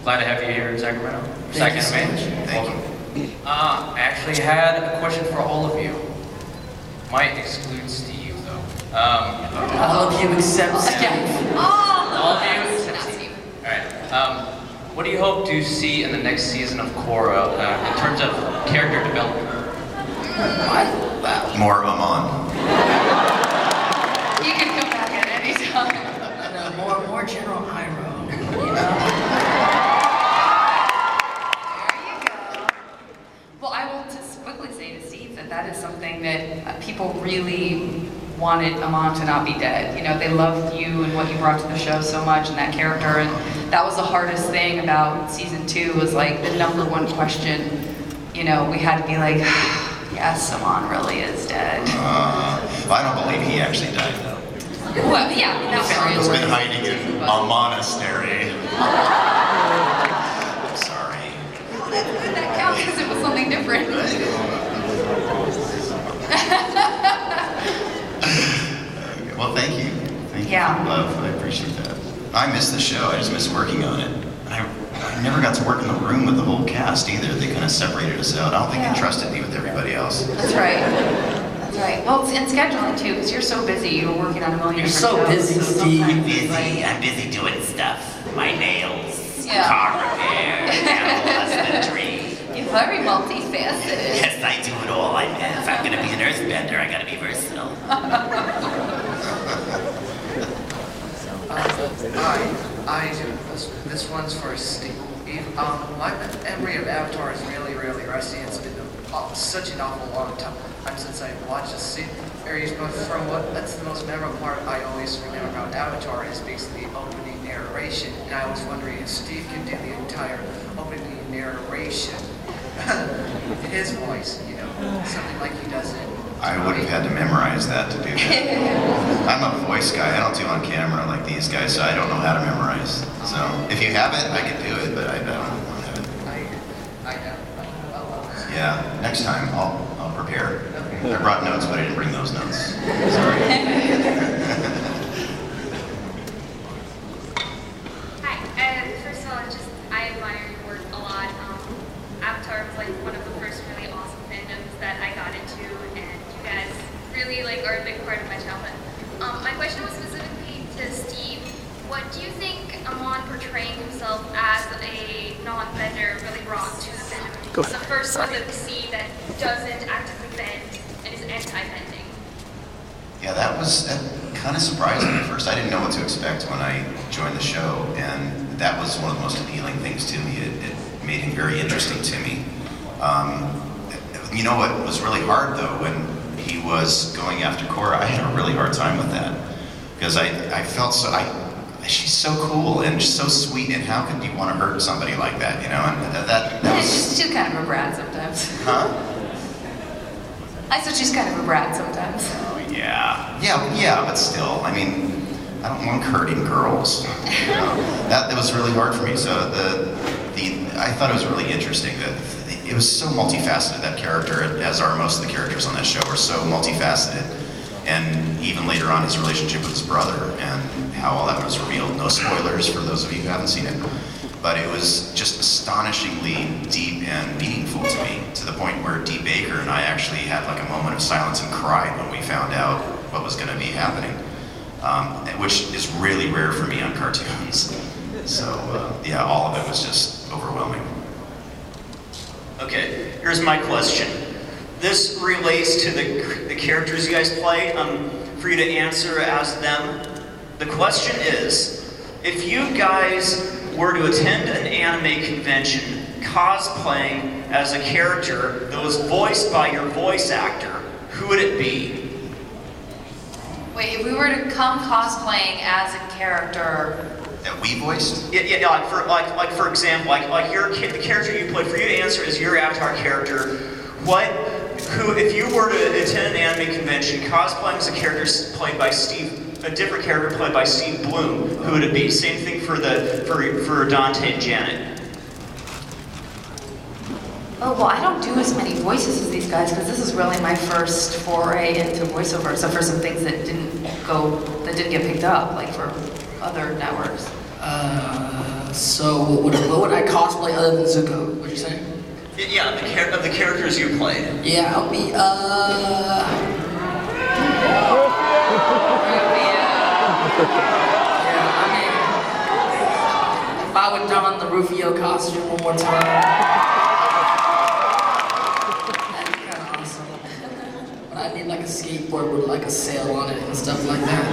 Glad to have you here in Sacramento. Thank you so Sac-Anime. much. Thank you. I actually had a question for all of you. Might exclude Steve though. All of you except Steve. All of you except Steve. Alright. What do you hope to see in the next season of Korra in terms of character development? More Amon. You can come back at any time. More General Iroh. You know? There you go. Well, I will just quickly say to Steve that that is something that people really wanted Amon to not be dead. You know, they loved you and what you brought to the show so much and that character, and that was the hardest thing about season 2 was like the #1 question. You know, we had to be like, yes, Amon really is dead. I don't believe he actually died though. Well, yeah, that's He's been hiding in a monastery. I'm sorry. That counts because it was something different. Well, thank you. Thank you Yeah. for the love. I appreciate that. I miss the show. I just miss working on it. I never got to work in the room with the whole cast either. They kind of separated us out. I don't think they trusted me with everybody else. That's right. That's right. Well, it's in scheduling too, because you're so busy. You're working on a million You're different so shows, busy, so Steve. sometimes Busy. it's like- I'm busy doing stuff. My nails, Yeah. car repair, animal husbandry. You're very multifaceted. Yes, I do it all. If I'm gonna be an earthbender, I gotta be versatile. I do. This one's for Steve. My memory of Avatar is really, really rusty. It's been such an awful long time since I watched the series, but that's the most memorable part I always remember about Avatar is basically the opening narration. And I was wondering if Steve could do the entire opening narration in his voice, you know, something like he does it. I would have had to memorize that to do that. I'm a voice guy. I don't do on camera like these guys, so I don't know how to memorize. So if you have it, I can do it, but I don't have it. I know. Yeah, next time I'll prepare. I brought notes, but I didn't bring those notes. Sorry. Hi, first of all, I admire your work a lot. Avatar was like one of the first really awesome fandoms that I got into, and you guys really are a big part of my childhood. My question was specifically to Steve. What do you think Amon portraying himself as a non-bender really brought to the fandom? He's the first one that we see that doesn't actively bend and is anti-bending. Yeah, that kind of surprised me at first. I didn't know what to expect when I joined the show, and that was one of the most appealing things to me. It made him very interesting to me. You know what was really hard though, when he was going after Korra, I had a really hard time with that. Because I felt she's so cool and so sweet, and how could you want to hurt somebody like that, you know? And that was... She's kind of a brat sometimes. Huh? I said she's kind of a brat sometimes. Oh, yeah, but still, I mean, I don't like hurting girls. You know? That was really hard for me. So I thought it was really interesting that it was so multifaceted, that character, as are most of the characters on that show, are so multifaceted. And even later on, his relationship with his brother and how all that was revealed. No spoilers for those of you who haven't seen it. But it was just astonishingly deep and meaningful to me, to the point where Dee Baker and I actually had like a moment of silence and cried when we found out what was going to be happening, which is really rare for me on cartoons. So yeah, all of it was just overwhelming. Okay, here's my question. This relates to the characters you guys play, for you to answer as them. The question is, if you guys were to attend an anime convention cosplaying as a character that was voiced by your voice actor, who would it be? Wait, if we were to come cosplaying as a character... That we voiced? Yeah, like for example, the character you play, for you to answer as your avatar character, if you were to attend an anime convention cosplaying as a character played by a different character played by Steve Blum, who would it be? Same thing for Dante and Janet. Oh, well, I don't do as many voices as these guys, because this is really my first foray into voiceover, except for some things that didn't get picked up, like for other networks. So what would I cosplay other than Zuko? What'd you say? Yeah, of the characters you played. Yeah, I'll be yeah, I mean, if I would don the Rufio costume one more time, that'd be kind of awesome. But I need like a skateboard with like a sail on it and stuff like that.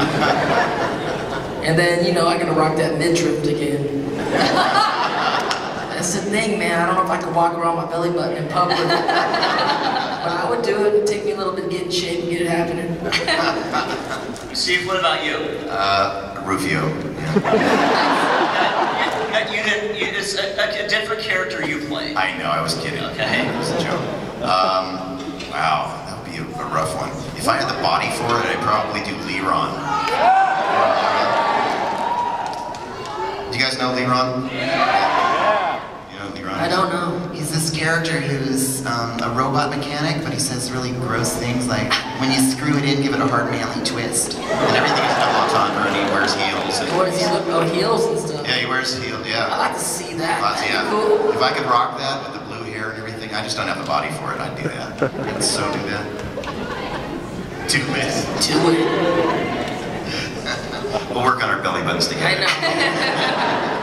And then, you know, I gotta rock that mid-trip again. That's the thing, man. I don't know if I could walk around my belly button in public. But I would do it. It'd take me a little bit to get in shape and get it happening. Steve, what about you? Rufio. It's a different character you play. I know, I was kidding. Okay. It was a joke. Wow, that would be a rough one. If I had the body for it, I'd probably do Leron. Do you guys know Leron? Yeah. You know Leron? I don't know. He's this character who's a robot mechanic, but he says really gross things like, when you screw it in, give it a hard manly twist. And everything is double entendre, and he wears heels. And What does he look? Oh, heels and stuff. yeah, he wears heels, yeah. I'd like to see that. Lots, That'd yeah. be cool. If I could rock that with the blue hair and everything, I just don't have the body for it, I'd do that. I'd so do that. Do it. Do it. We'll work on our belly buttons together. I know.